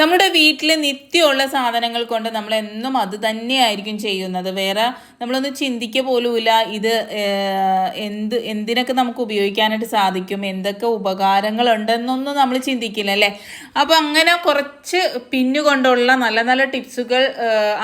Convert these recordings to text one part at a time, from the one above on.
നമ്മുടെ വീട്ടിൽ നിത്യമുള്ള സാധനങ്ങൾ കൊണ്ട് നമ്മൾ എന്നും അത് തന്നെയായിരിക്കും ചെയ്യുന്നത്. വേറെ നമ്മളൊന്ന് ചിന്തിക്കുക പോലുമില്ല ഇത് എന്തിനൊക്കെ നമുക്ക് ഉപയോഗിക്കാനായിട്ട് സാധിക്കും, എന്തൊക്കെ ഉപകാരങ്ങളുണ്ടെന്നൊന്നും നമ്മൾ ചിന്തിക്കില്ല അല്ലേ. അപ്പോൾ അങ്ങനെ കുറച്ച് പിന്നുകൊണ്ടുള്ള നല്ല നല്ല ടിപ്സുകൾ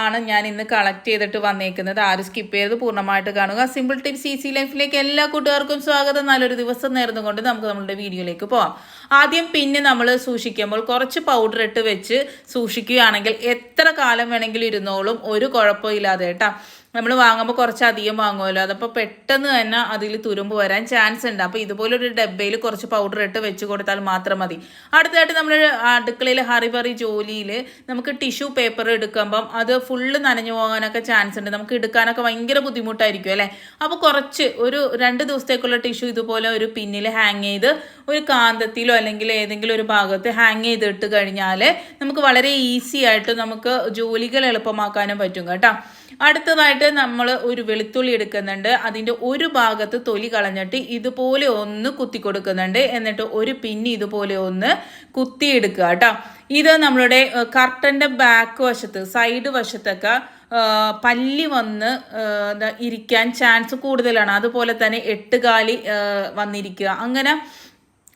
ആണ് ഞാൻ ഇന്ന് കളക്ട് ചെയ്തിട്ട് വന്നേക്കുന്നത്. ആരും സ്കിപ്പ് ചെയ്ത് പൂർണ്ണമായിട്ട് കാണുക. സിമ്പിൾ ടിപ്സ് ഈസി ലൈഫിലേക്ക് എല്ലാ കൂട്ടുകാർക്കും സ്വാഗതം. നല്ലൊരു ദിവസം നേർന്നുകൊണ്ട് നമുക്ക് നമ്മുടെ വീഡിയോയിലേക്ക് പോവാം. ആദ്യം പിന്നെ നമ്മൾ സൂക്ഷിക്കുമ്പോൾ കുറച്ച് പൗഡർ ഇട്ട് വെച്ച് സൂക്ഷിക്കുകയാണെങ്കിൽ എത്ര കാലം വേണമെങ്കിലും ഇരുന്നോളും, ഒരു കുഴപ്പമില്ലാതെ കേട്ടോ. നമ്മൾ വാങ്ങുമ്പോൾ കുറച്ച് അധികം വാങ്ങുമല്ലോ, അതപ്പോൾ പെട്ടെന്ന് തന്നെ അതിൽ തുരുമ്പ് വരാൻ ചാൻസ് ഉണ്ട്. അപ്പോൾ ഇതുപോലൊരു ഡബ്ബയിൽ കുറച്ച് പൗഡർ ഇട്ട് വെച്ച് കൊടുത്താൽ മാത്രം മതി. അടുത്തായിട്ട് നമ്മൾ അടുക്കളയിൽ ഹറിബറി ജോലിയിൽ നമുക്ക് ടിഷ്യൂ പേപ്പർ എടുക്കുമ്പം അത് ഫുള്ള് നനഞ്ഞു പോകാനൊക്കെ ചാൻസ് ഉണ്ട്. നമുക്ക് എടുക്കാനൊക്കെ ഭയങ്കര ബുദ്ധിമുട്ടായിരിക്കും അല്ലേ. അപ്പോൾ കുറച്ച് ഒരു 2 ദിവസത്തേക്കുള്ള ടിഷ്യൂ ഇതുപോലെ ഒരു പിന്നിൽ ഹാങ് ചെയ്ത് ഒരു കാന്തത്തിലോ അല്ലെങ്കിൽ ഏതെങ്കിലും ഒരു ഭാഗത്ത് ഹാങ് ചെയ്തിട്ട് കഴിഞ്ഞാൽ നമുക്ക് വളരെ ഈസി ആയിട്ട് നമുക്ക് ജോലികൾ എളുപ്പമാക്കാനും പറ്റും കേട്ടോ. അടുത്തതായിട്ട് നമ്മൾ ഒരു വെളുത്തുള്ളി എടുക്കുന്നുണ്ട്. അതിൻ്റെ ഒരു ഭാഗത്ത് തൊലി കളഞ്ഞിട്ട് ഇതുപോലെ ഒന്ന് കുത്തി കൊടുക്കുന്നുണ്ട്. എന്നിട്ട് ഒരു പിന്നി ഇതുപോലെ ഒന്ന് കുത്തിയെടുക്കുക കേട്ടോ. ഇത് നമ്മളുടെ കർട്ടൻ്റെ ബാക്ക് വശത്ത് സൈഡ് വശത്തൊക്കെ പല്ലി വന്ന് ഇരിക്കാൻ ചാൻസ് കൂടുതലാണ്. അതുപോലെ തന്നെ 8 കാലി വന്നിരിക്കുക. അങ്ങനെ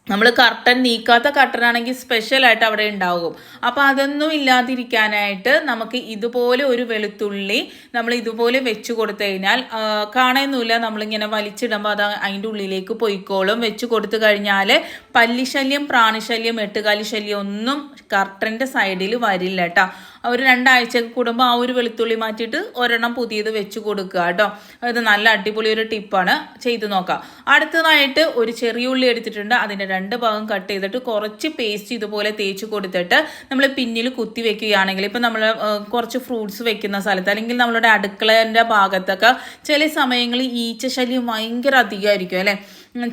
നമ്മൾ കർട്ടൻ നീക്കാത്ത കർട്ടനാണെങ്കിൽ സ്പെഷ്യലായിട്ട് അവിടെ ഉണ്ടാകും. അപ്പോൾ അതൊന്നും ഇല്ലാതിരിക്കാനായിട്ട് നമുക്ക് ഇതുപോലെ ഒരു വെളുത്തുള്ളി നമ്മൾ ഇതുപോലെ വെച്ച് കൊടുത്തു കഴിഞ്ഞാൽ കാണുന്നില്ല, നമ്മളിങ്ങനെ വലിച്ചിടുമ്പോൾ അത് അതിൻ്റെ ഉള്ളിലേക്ക് പൊയ്ക്കോളും. വെച്ച് കൊടുത്തു കഴിഞ്ഞാൽ പല്ലിശല്യം, പ്രാണിശല്യം, 8 കാലി ശല്യം ഒന്നും കർട്ടൻ്റെ സൈഡിൽ വരില്ല കേട്ടോ. ഒരു 2 ആഴ്ച കൂടുമ്പോൾ ആ ഒരു വെളുത്തുള്ളി മാറ്റിയിട്ട് ഒരെണ്ണം പുതിയത് വെച്ച് കൊടുക്കുക കേട്ടോ. അത് നല്ല അടിപൊളി ഒരു ടിപ്പാണ്, ചെയ്ത് നോക്കാം. അടുത്തതായിട്ട് ഒരു ചെറിയ ഉള്ളി എടുത്തിട്ടുണ്ട്. അതിൻ്റെ 2 ഭാഗം കട്ട് ചെയ്തിട്ട് കുറച്ച് പേസ്റ്റ് ഇതുപോലെ തേച്ച് കൊടുത്തിട്ട് നമ്മൾ പിന്നിൽ കുത്തി വെക്കുകയാണെങ്കിൽ, ഇപ്പം നമ്മൾ കുറച്ച് ഫ്രൂട്ട്സ് വെക്കുന്ന സ്ഥലത്ത് അല്ലെങ്കിൽ നമ്മളുടെ അടുക്കളേൻ്റെ ഭാഗത്തൊക്കെ ചില സമയങ്ങളിൽ ഈച്ച ശല്യം ഭയങ്കര അധികമായിരിക്കും അല്ലേ.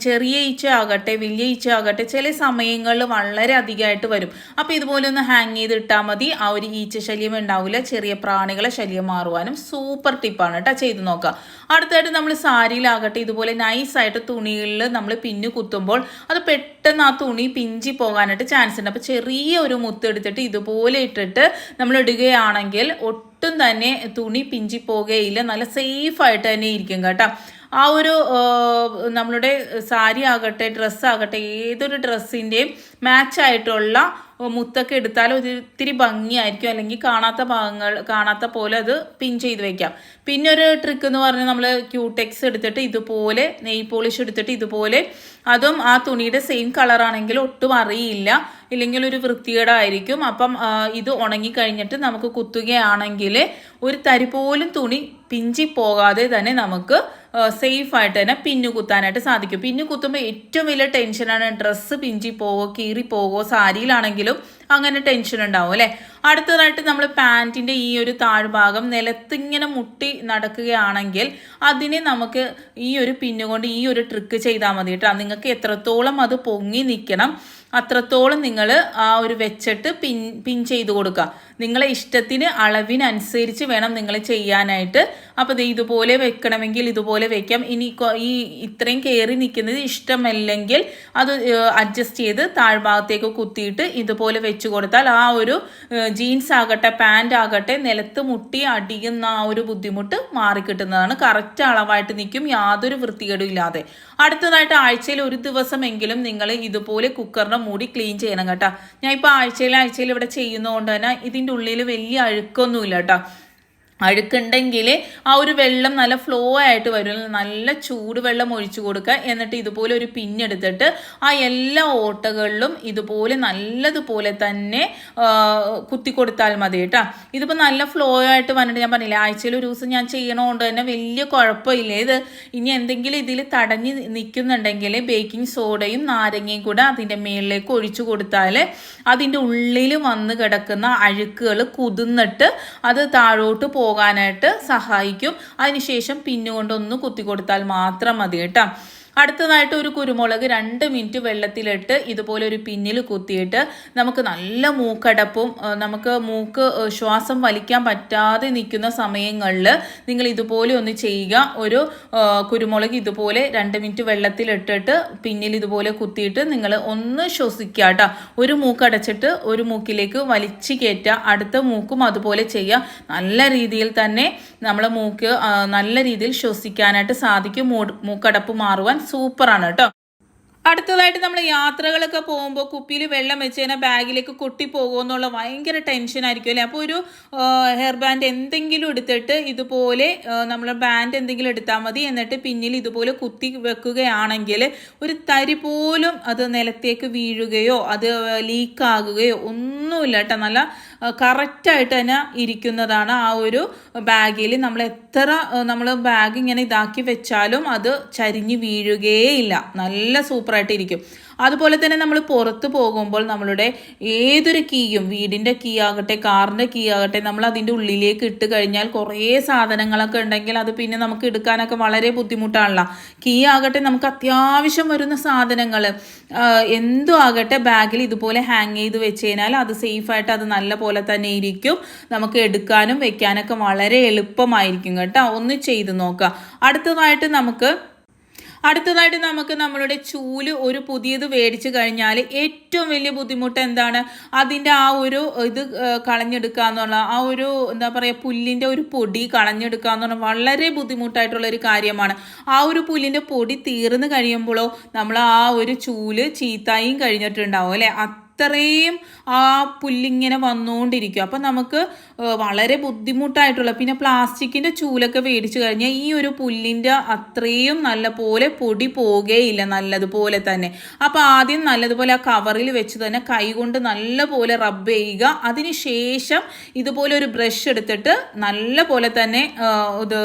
ചെറിയ ഈച്ച ആകട്ടെ വലിയ ഈച്ച ആകട്ടെ ചില സമയങ്ങളിൽ വളരെ അധികമായിട്ട് വരും. അപ്പോൾ ഇതുപോലെ ഒന്ന് ഹാങ് ചെയ്തിട്ടാൽ മതി, ആ ഒരു ഈച്ച ശല്യം ഉണ്ടാവില്ല. ചെറിയ പ്രാണികളെ ശല്യം മാറുവാനും സൂപ്പർ ടിപ്പാണ് കേട്ടോ, ചെയ്ത് നോക്കുക. അടുത്തായിട്ട് നമ്മൾ സാരിയിലാകട്ടെ ഇതുപോലെ നൈസായിട്ട് തുണികളിൽ നമ്മൾ പിന്നു കുത്തുമ്പോൾ അത് പെട്ടെന്ന് ആ തുണി പിഞ്ചി പോകാനായിട്ട് ചാൻസ് ഉണ്ട്. അപ്പോൾ ചെറിയ ഒരു മുത്ത് എടുത്തിട്ട് ഇതുപോലെ ഇട്ടിട്ട് നമ്മൾ ഇടുകയാണെങ്കിൽ ഒട്ടും തന്നെ തുണി പിഞ്ചി പോകുകയില്ല, നല്ല സേഫായിട്ട് തന്നെ ഇരിക്കും കേട്ടോ. ആ ഒരു നമ്മളുടെ സാരി ആകട്ടെ ഡ്രസ്സാകട്ടെ ഏതൊരു ഡ്രസ്സിൻ്റെയും മാച്ചായിട്ടുള്ള മുത്തൊക്കെ എടുത്താൽ ഒത്തിരി ഭംഗിയായിരിക്കും. അല്ലെങ്കിൽ കാണാത്ത ഭാഗങ്ങൾ കാണാത്ത പോലെ അത് പിൻ ചെയ്ത് വെക്കാം. പിന്നെ ഒരു ട്രിക്ക് എന്ന് പറഞ്ഞാൽ നമ്മൾ ക്യൂടെക്സ് എടുത്തിട്ട് ഇതുപോലെ നെയിൽ പോളിഷ് എടുത്തിട്ട് ഇതുപോലെ അതും ആ തുണിയുടെ സെയിം കളറാണെങ്കിൽ ഒട്ടും അറിയില്ല, ഇല്ലെങ്കിൽ ഒരു വൃത്തികേടായിരിക്കും. അപ്പം ഇത് ഉണങ്ങിക്കഴിഞ്ഞിട്ട് നമുക്ക് കുത്തുകയാണെങ്കിൽ ഒരു തരി പോലും തുണി പിഞ്ചി പോകാതെ തന്നെ നമുക്ക് സേഫായിട്ട് തന്നെ പിന്നു കുത്താനായിട്ട് സാധിക്കും. പിന്നു കുത്തുമ്പോൾ ഏറ്റവും വലിയ ടെൻഷനാണ് ഡ്രസ്സ് പിഞ്ചി പോവോ കീറി പോവോ. സാരിയിലാണെങ്കിലും അങ്ങനെ ടെൻഷൻ ഉണ്ടാവും അല്ലേ. അടുത്തതായിട്ട് നമ്മൾ പാൻറ്റിൻ്റെ ഈ ഒരു താഴ്ഭാഗം നിലത്തിങ്ങനെ മുട്ടി നടക്കുകയാണെങ്കിൽ അതിനെ നമുക്ക് ഈ ഒരു പിന്നുകൊണ്ട് ഈ ഒരു ട്രിക്ക് ചെയ്താൽ മതി കേട്ടോ. നിങ്ങൾക്ക് എത്രത്തോളം അത് പൊങ്ങി നിൽക്കണം അത്രത്തോളം നിങ്ങൾ ആ ഒരു വെച്ചിട്ട് പിൻ ചെയ്ത് കൊടുക്കുക. നിങ്ങളെ ഇഷ്ടത്തിന് അളവിനനുസരിച്ച് വേണം നിങ്ങൾ ചെയ്യാനായിട്ട്. അപ്പോൾ ഇത് ഇതുപോലെ വെക്കണമെങ്കിൽ ഇതുപോലെ വെക്കാം. ഇനി ഈ ഇത്രയും കയറി നിൽക്കുന്നത് ഇഷ്ടമല്ലെങ്കിൽ അത് അഡ്ജസ്റ്റ് ചെയ്ത് താഴ്ഭാഗത്തേക്ക് കുത്തിയിട്ട് ഇതുപോലെ വെച്ച് കൊടുത്താൽ ആ ഒരു ജീൻസ് ആകട്ടെ പാൻറ് ആകട്ടെ നിലത്ത് മുട്ടി അടിയുന്ന ആ ഒരു ബുദ്ധിമുട്ട് മാറിക്കിട്ടുന്നതാണ്. കറക്റ്റ് അളവായിട്ട് നിൽക്കും, യാതൊരു വൃത്തികേടും ഇല്ലാതെ. അടുത്തതായിട്ട് ആഴ്ചയിൽ ഒരു ദിവസമെങ്കിലും നിങ്ങൾ ഇതുപോലെ കുക്കറിൻ്റെ മൂടി ക്ലീൻ ചെയ്യണം കേട്ടോ. ഞാൻ ഇപ്പോൾ ആഴ്ചയിൽ ഇവിടെ ചെയ്യുന്നതുകൊണ്ട് തന്നെ ഇതിൻ്റെ ഉള്ളിൽ വലിയ അഴുക്കൊന്നുമില്ല കേട്ടോ. അഴുക്കുണ്ടെങ്കിൽ ആ ഒരു വെള്ളം നല്ല ഫ്ലോ ആയിട്ട് വരും. നല്ല ചൂടുവെള്ളം ഒഴിച്ചു കൊടുക്കുക. എന്നിട്ട് ഇതുപോലെ ഒരു പിന്നെടുത്തിട്ട് ആ എല്ലാ ഓട്ടകളിലും ഇതുപോലെ നല്ലതുപോലെ തന്നെ കുത്തി കൊടുത്താൽ മതി കേട്ടോ. ഇതിപ്പോൾ നല്ല ഫ്ലോ ആയിട്ട് വന്നിട്ട് ഞാൻ പറഞ്ഞില്ലേ ആഴ്ചയിൽ ഒരു ദിവസം ഞാൻ ചെയ്യണതുകൊണ്ട് തന്നെ വലിയ കുഴപ്പമില്ല. ഇത് ഇനി എന്തെങ്കിലും ഇതിൽ തടഞ്ഞ് നിൽക്കുന്നുണ്ടെങ്കിൽ ബേക്കിംഗ് സോഡയും നാരങ്ങയും കൂടെ അതിൻ്റെ മേളിലേക്ക് ഒഴിച്ചു കൊടുത്താൽ അതിൻ്റെ ഉള്ളിൽ വന്ന് കിടക്കുന്ന അഴുക്കുകൾ കുതിർന്നിട്ട് അത് താഴോട്ട് പോകാനായിട്ട് സഹായിക്കും. അതിനുശേഷം പിന്നുകൊണ്ടൊന്ന് കുത്തി കൊടുത്താൽ മാത്രം മതി കേട്ടോ. അടുത്തതായിട്ട് ഒരു കുരുമുളക് 2 മിനിറ്റ് വെള്ളത്തിലിട്ട് ഇതുപോലെ ഒരു പിന്നിൽ കുത്തിയിട്ട് നമുക്ക് നല്ല മൂക്കടപ്പും നമുക്ക് ശ്വാസം വലിക്കാൻ പറ്റാതെ നിൽക്കുന്ന സമയങ്ങളിൽ നിങ്ങൾ ഇതുപോലെ ഒന്ന് ചെയ്യുക. ഒരു കുരുമുളക് ഇതുപോലെ 2 മിനിറ്റ് വെള്ളത്തിലിട്ടിട്ട് പിന്നിൽ ഇതുപോലെ കുത്തിയിട്ട് നിങ്ങൾ ഒന്ന് ശ്വസിക്കുക കേട്ടോ. ഒരു മൂക്കടച്ചിട്ട് ഒരു മൂക്കിലേക്ക് വലിച്ചു കയറ്റുക, അടുത്ത മൂക്കും അതുപോലെ ചെയ്യുക. നല്ല രീതിയിൽ തന്നെ നമ്മളെ മൂക്ക് നല്ല രീതിയിൽ ശ്വസിക്കാനായിട്ട് സാധിക്കും. മൂക്കടപ്പ് മാറുവാൻ സൂപ്പറാണ് കേട്ടോ. അടുത്തതായിട്ട് നമ്മൾ യാത്രകളൊക്കെ പോകുമ്പോൾ കുപ്പിയിൽ വെള്ളം വെച്ച് കഴിഞ്ഞാൽ ബാഗിലേക്ക് കൊട്ടിപ്പോകുമോ എന്നുള്ള ഭയങ്കര ടെൻഷൻ ആയിരിക്കും അല്ലേ. അപ്പോൾ ഒരു ഹെയർ ബാൻഡ് എന്തെങ്കിലും എടുത്തിട്ട് ഇതുപോലെ നമ്മൾ ബാൻഡ് എന്തെങ്കിലും എടുത്താൽ മതി. എന്നിട്ട് പിന്നിൽ ഇതുപോലെ കുത്തി വെക്കുകയാണെങ്കിൽ ഒരു തരി പോലും അത് നിലത്തേക്ക് വീഴുകയോ അത് ലീക്കാകുകയോ ഒന്നുമില്ല കേട്ടോ. നല്ല കറക്റ്റായിട്ട് തന്നെ ഇരിക്കുന്നതാണ് ആ ഒരു ബാഗിൽ. നമ്മൾ ബാഗ് ഇങ്ങനെ ഇതാക്കി വെച്ചാലും അത് ചരിഞ്ഞ് വീഴുകയില്ല. നല്ല സൂപ്പറായിട്ടിരിക്കും. അതുപോലെ തന്നെ നമ്മൾ പുറത്ത് പോകുമ്പോൾ നമ്മളുടെ ഏതൊരു കീയും, വീടിൻ്റെ കീ ആകട്ടെ കാറിൻ്റെ കീ ആകട്ടെ, നമ്മൾ അതിൻ്റെ ഉള്ളിലേക്ക് ഇട്ട് കഴിഞ്ഞാൽ കുറേ സാധനങ്ങളൊക്കെ ഉണ്ടെങ്കിൽ അത് പിന്നെ നമുക്ക് എടുക്കാനൊക്കെ വളരെ ബുദ്ധിമുട്ടാണല്ലോ. കീ ആകട്ടെ നമുക്ക് അത്യാവശ്യം വരുന്ന സാധനങ്ങൾ എന്തും ആകട്ടെ ബാഗിൽ ഇതുപോലെ ഹാങ് ചെയ്ത് വെച്ച് കഴിഞ്ഞാൽ അത് സേഫായിട്ട് അത് നല്ല പോലെ തന്നെ ഇരിക്കും. നമുക്ക് എടുക്കാനും വെക്കാനൊക്കെ വളരെ എളുപ്പമായിരിക്കും കേട്ടോ. ഒന്ന് ചെയ്ത് നോക്കുക. അടുത്തതായിട്ട് നമുക്ക് നമ്മളുടെ ചൂല് ഒരു പുതിയത് മേടിച്ച് കഴിഞ്ഞാൽ ഏറ്റവും വലിയ ബുദ്ധിമുട്ട് എന്താണ്? അതിൻ്റെ ആ ഒരു ഇത് കളഞ്ഞെടുക്കുക എന്നുള്ള ആ ഒരു എന്താ പറയുക പുല്ലിൻ്റെ ഒരു പൊടി കളഞ്ഞെടുക്കുക എന്ന് പറഞ്ഞാൽ വളരെ ബുദ്ധിമുട്ടായിട്ടുള്ളൊരു കാര്യമാണ്. ആ ഒരു പുല്ലിൻ്റെ പൊടി തീർന്ന് കഴിയുമ്പോഴോ നമ്മൾ ആ ഒരു ചൂല് ചീത്തായും കഴിഞ്ഞിട്ടുണ്ടാവും അല്ലേ. അത്രയും ആ പുല്ലിങ്ങനെ വന്നുകൊണ്ടിരിക്കും. അപ്പം നമുക്ക് വളരെ ബുദ്ധിമുട്ടായിട്ടുള്ള, പിന്നെ പ്ലാസ്റ്റിക്കിൻ്റെ ചൂലൊക്കെ മേടിച്ചു കഴിഞ്ഞാൽ ഈ ഒരു പുല്ലിൻ്റെ അത്രയും നല്ല പോലെ പൊടി പോവുകയില്ല നല്ലതുപോലെ തന്നെ. അപ്പോൾ ആദ്യം നല്ലതുപോലെ ആ കവറിൽ വെച്ച് തന്നെ കൈ കൊണ്ട് നല്ല പോലെ റബ്ബ് ചെയ്യുക. അതിന് ശേഷം ഇതുപോലെ ഒരു ബ്രഷ് എടുത്തിട്ട് നല്ല പോലെ തന്നെ ഇത്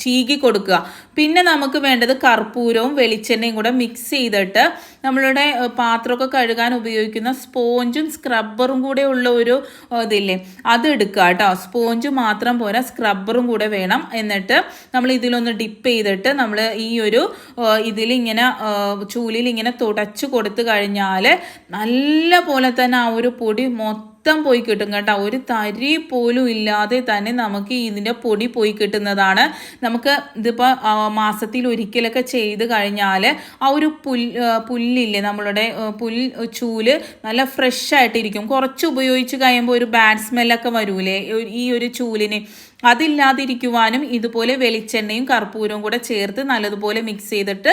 ചീകി കൊടുക്കുക. പിന്നെ നമുക്ക് വേണ്ടത് കർപ്പൂരവും വെളിച്ചെണ്ണയും കൂടെ മിക്സ് ചെയ്തിട്ട് നമ്മളുടെ പാത്രമൊക്കെ കഴുകാൻ ഉപയോഗിക്കുന്ന സ്പോഞ്ചും സ്ക്രബ്ബറും കൂടെ ഉള്ള ഒരു ഇതില്ലേ അത് എടുക്കുക കേട്ടോ. സ്പോഞ്ച് മാത്രം പോരാ, സ്ക്രബ്ബറും കൂടെ വേണം. എന്നിട്ട് നമ്മൾ ഇതിലൊന്ന് ഡിപ്പ് ചെയ്തിട്ട് നമ്മൾ ഈ ഒരു ഇതിലിങ്ങനെ ചൂലിൽ ഇങ്ങനെ തുടച്ച് കൊടുത്തു കഴിഞ്ഞാൽ നല്ല പോലെ തന്നെ ആ ഒരു പൊടി മൊത്തം പോയി കിട്ടും കേട്ടോ. ഒരു തരി പോലും ഇല്ലാതെ തന്നെ നമുക്ക് ഇതിൻ്റെ പൊടി പോയി കിട്ടുന്നതാണ്. നമുക്ക് ഇതിപ്പോൾ മാസത്തിൽ ഒരിക്കലൊക്കെ ചെയ്ത് കഴിഞ്ഞാൽ ആ ഒരു പുല്ലില്ലേ നമ്മളുടെ ചൂല് നല്ല ഫ്രഷ് ആയിട്ടിരിക്കും. കുറച്ച് ഉപയോഗിച്ച് കഴിയുമ്പോൾ ഒരു ബാഡ് സ്മെല്ലൊക്കെ വരൂലേ ഈ ഒരു ചൂലിന്, അതില്ലാതിരിക്കുവാനും ഇതുപോലെ വെളിച്ചെണ്ണയും കർപ്പൂരവും കൂടെ ചേർത്ത് നല്ലതുപോലെ മിക്സ് ചെയ്തിട്ട്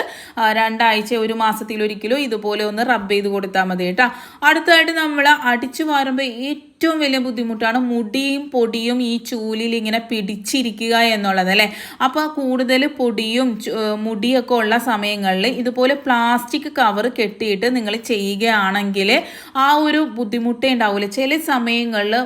2 ആഴ്ച ഒരു മാസത്തിലൊരിക്കലോ ഇതുപോലെ ഒന്ന് റബ്ബ് ചെയ്ത് കൊടുത്താൽ മതി കേട്ടോ. അടുത്തതായിട്ട് നമ്മൾ അടിച്ചു വാരുമ്പോൾ ഏറ്റവും വലിയ ബുദ്ധിമുട്ടാണ് മുടിയും പൊടിയും ഈ ചൂലിൽ ഇങ്ങനെ പിടിച്ചിരിക്കുക എന്നുള്ളത് അല്ലേ. അപ്പോൾ കൂടുതൽ പൊടിയും മുടിയൊക്കെ ഉള്ള സമയങ്ങളിൽ ഇതുപോലെ പ്ലാസ്റ്റിക് കവർ കെട്ടിയിട്ട് നിങ്ങൾ ചെയ്യുകയാണെങ്കിൽ ആ ഒരു ബുദ്ധിമുട്ടേ ഉണ്ടാവില്ല. ചില സമയങ്ങളിൽ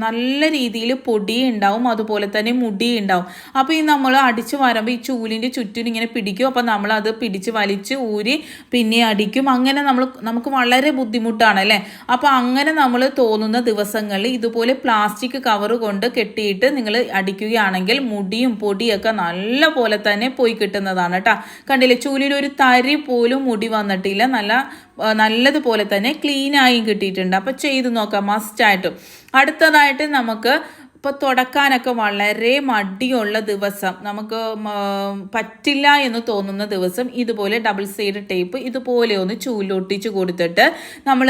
നല്ല രീതിയിൽ പൊടി ഉണ്ടാവും, അതുപോലെ തന്നെ മുടി ഉണ്ടാവും. അപ്പോൾ ഈ നമ്മൾ അടിച്ചു വരുമ്പോൾ ഈ ചൂലിൻ്റെ ചുറ്റിനും ഇങ്ങനെ പിടിക്കും. അപ്പോൾ നമ്മളത് പിടിച്ച് വലിച്ച് ഊരി പിന്നെ അടിക്കും. അങ്ങനെ നമുക്ക് വളരെ ബുദ്ധിമുട്ടാണ് അല്ലേ. അപ്പോൾ അങ്ങനെ നമ്മൾ തോന്നുന്ന ദിവസങ്ങളിൽ ഇതുപോലെ പ്ലാസ്റ്റിക് കവർ കൊണ്ട് കെട്ടിയിട്ട് നിങ്ങൾ അടിക്കുകയാണെങ്കിൽ മുടിയും പൊടിയൊക്കെ നല്ല പോലെ തന്നെ പോയി കിട്ടുന്നതാണ് കേട്ടോ. കണ്ടില്ലേ, ചൂലിൽ ഒരു തരി പോലും മുടി വന്നിട്ടില്ല, നല്ലതുപോലെ തന്നെ ക്ലീനായും കിട്ടിയിട്ടുണ്ട്. അപ്പോൾ ചെയ്ത് നോക്കാം മസ്റ്റായിട്ടും. അടുത്തതായിട്ട് നമുക്ക് ഇപ്പോൾ തുടക്കാനൊക്കെ വളരെ മടിയുള്ള ദിവസം, നമുക്ക് പറ്റില്ല എന്ന് തോന്നുന്ന ദിവസം ഇതുപോലെ ഡബിൾ സൈഡ് ടേപ്പ് ഇതുപോലെ ഒന്ന് ചൂലൊട്ടിച്ച് കൊടുത്തിട്ട് നമ്മൾ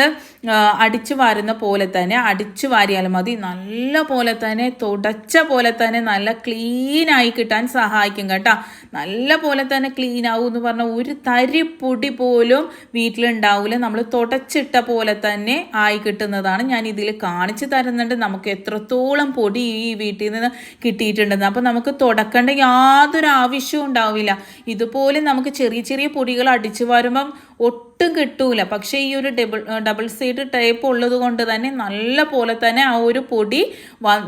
അടിച്ചു വാരുന്ന പോലെ തന്നെ അടിച്ചു വാരിയാൽ മതി. നല്ല പോലെ തന്നെ തുടച്ച പോലെ തന്നെ നല്ല ക്ലീനായി കിട്ടാൻ സഹായിക്കും കേട്ടോ. നല്ല പോലെ തന്നെ ക്ലീൻ ആവും എന്ന് പറഞ്ഞാൽ ഒരു തരി പൊടി പോലും വീട്ടിലുണ്ടാവില്ല. നമ്മൾ തുടച്ചിട്ട പോലെ തന്നെ ആയി കിട്ടുന്നതാണ്. ഞാൻ ഇതിൽ കാണിച്ചു തരുന്നുണ്ട് നമുക്ക് എത്രത്തോളം പൊടി ഈ വീട്ടിൽ നിന്ന് കിട്ടിയിട്ടുണ്ടെന്ന്. അപ്പോൾ നമുക്ക് തുടക്കേണ്ട യാതൊരു ആവശ്യവും ഉണ്ടാവില്ല. ഇതുപോലെ നമുക്ക് ചെറിയ ചെറിയ പൊടികൾ അടിച്ചു വരുമ്പം ഒട്ടും കിട്ടൂല. പക്ഷേ ഈ ഒരു ഡബിൾ സൈഡ് ടൈപ്പ് ഉള്ളത് കൊണ്ട് തന്നെ നല്ല പോലെ തന്നെ ആ ഒരു പൊടി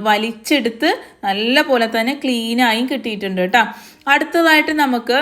വലിച്ചെടുത്ത് നല്ല പോലെ തന്നെ ക്ലീനായും കിട്ടിയിട്ടുണ്ട് കേട്ടോ. അടുത്തതായിട്ട് നമുക്ക്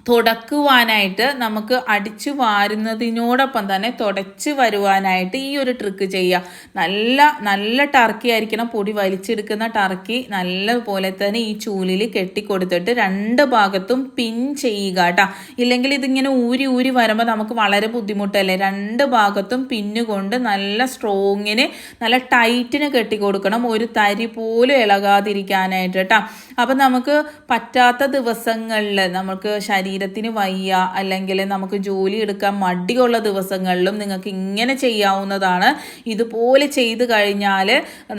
തുടക്കുവാനായിട്ട് നമുക്ക് അടിച്ചു വാരുന്നതിനോടൊപ്പം തന്നെ തുടച്ച് വരുവാനായിട്ട് ഈ ഒരു ട്രിക്ക് ചെയ്യുക. നല്ല നല്ല ടർക്കി ആയിരിക്കണം, പൊടി വലിച്ചെടുക്കുന്ന ടർക്കി നല്ലപോലെ തന്നെ ഈ ചൂലിൽ കെട്ടിക്കൊടുത്തിട്ട് രണ്ട് ഭാഗത്തും പിൻ ചെയ്യുക കേട്ടോ. ഇല്ലെങ്കിൽ ഇതിങ്ങനെ ഊരി ഊരി വരുമ്പോൾ നമുക്ക് വളരെ ബുദ്ധിമുട്ടല്ലേ. രണ്ട് ഭാഗത്തും പിന്നുകൊണ്ട് നല്ല സ്ട്രോങ്ങിന് നല്ല ടൈറ്റിന് കെട്ടിക്കൊടുക്കണം, ഒരു തരി പോലും ഇളകാതിരിക്കാനായിട്ട് കേട്ടോ. അപ്പം നമുക്ക് പറ്റാത്ത ദിവസങ്ങളിൽ നമുക്ക് ശരീരത്തിന് വയ്യ അല്ലെങ്കിൽ നമുക്ക് ജോലി എടുക്കാൻ മടിയുള്ള ദിവസങ്ങളിലും നിങ്ങൾക്ക് ഇങ്ങനെ ചെയ്യാവുന്നതാണ്. ഇതുപോലെ ചെയ്ത് കഴിഞ്ഞാൽ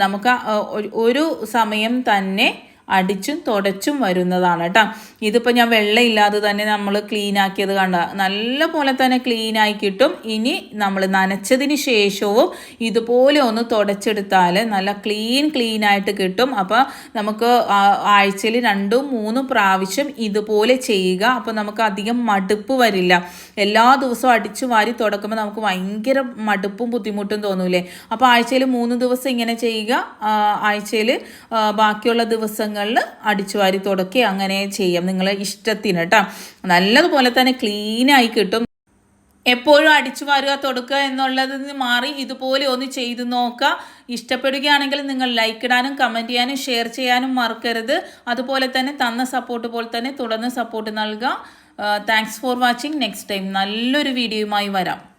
നമുക്ക് ഒരു സമയം തന്നെ അടിച്ചും തുടച്ചും വരുന്നതാണ് കേട്ടോ. ഇതിപ്പോൾ ഞാൻ വെള്ളമില്ലാതെ തന്നെ നമ്മൾ ക്ലീൻ ആക്കിയത് കണ്ട നല്ല പോലെ തന്നെ ക്ലീനായി കിട്ടും. ഇനി നമ്മൾ നനച്ചതിന് ശേഷവും ഇതുപോലെ ഒന്ന് തുടച്ചെടുത്താൽ നല്ല ക്ലീനായിട്ട് കിട്ടും. അപ്പോൾ നമുക്ക് ആഴ്ചയിൽ 2-3 പ്രാവശ്യം ഇതുപോലെ ചെയ്യുക. അപ്പോൾ നമുക്ക് അധികം മടുപ്പ് വരില്ല. എല്ലാ ദിവസവും അടിച്ചു വാരി തുടക്കുമ്പോൾ നമുക്ക് ഭയങ്കര മടുപ്പും ബുദ്ധിമുട്ടും തോന്നൂലേ. അപ്പോൾ ആഴ്ചയിൽ 3 ദിവസം ഇങ്ങനെ ചെയ്യുക, ആഴ്ചയിൽ ബാക്കിയുള്ള ദിവസങ്ങൾ അടിച്ചു വാരി തുടക്കുക, അങ്ങനെ ചെയ്യാം നിങ്ങളെ ഇഷ്ടത്തിന് കേട്ടോ. നല്ലതുപോലെ തന്നെ ക്ലീനായി കിട്ടും. എപ്പോഴും അടിച്ചു വാരുക തുടക്കുക എന്നുള്ളതിൽ നിന്ന് മാറി ഇതുപോലെ ഒന്ന് ചെയ്തു നോക്കുക. ഇഷ്ടപ്പെടുകയാണെങ്കിൽ നിങ്ങൾ ലൈക്ക് ഇടാനും കമൻറ്റ് ചെയ്യാനും ഷെയർ ചെയ്യാനും മറക്കരുത്. അതുപോലെ തന്നെ തന്ന സപ്പോർട്ട് പോലെ തന്നെ തുടർന്ന് സപ്പോർട്ട് നൽകുക. Thanks for watching. Next time നല്ലൊരു വീഡിയോയുമായി വരാം.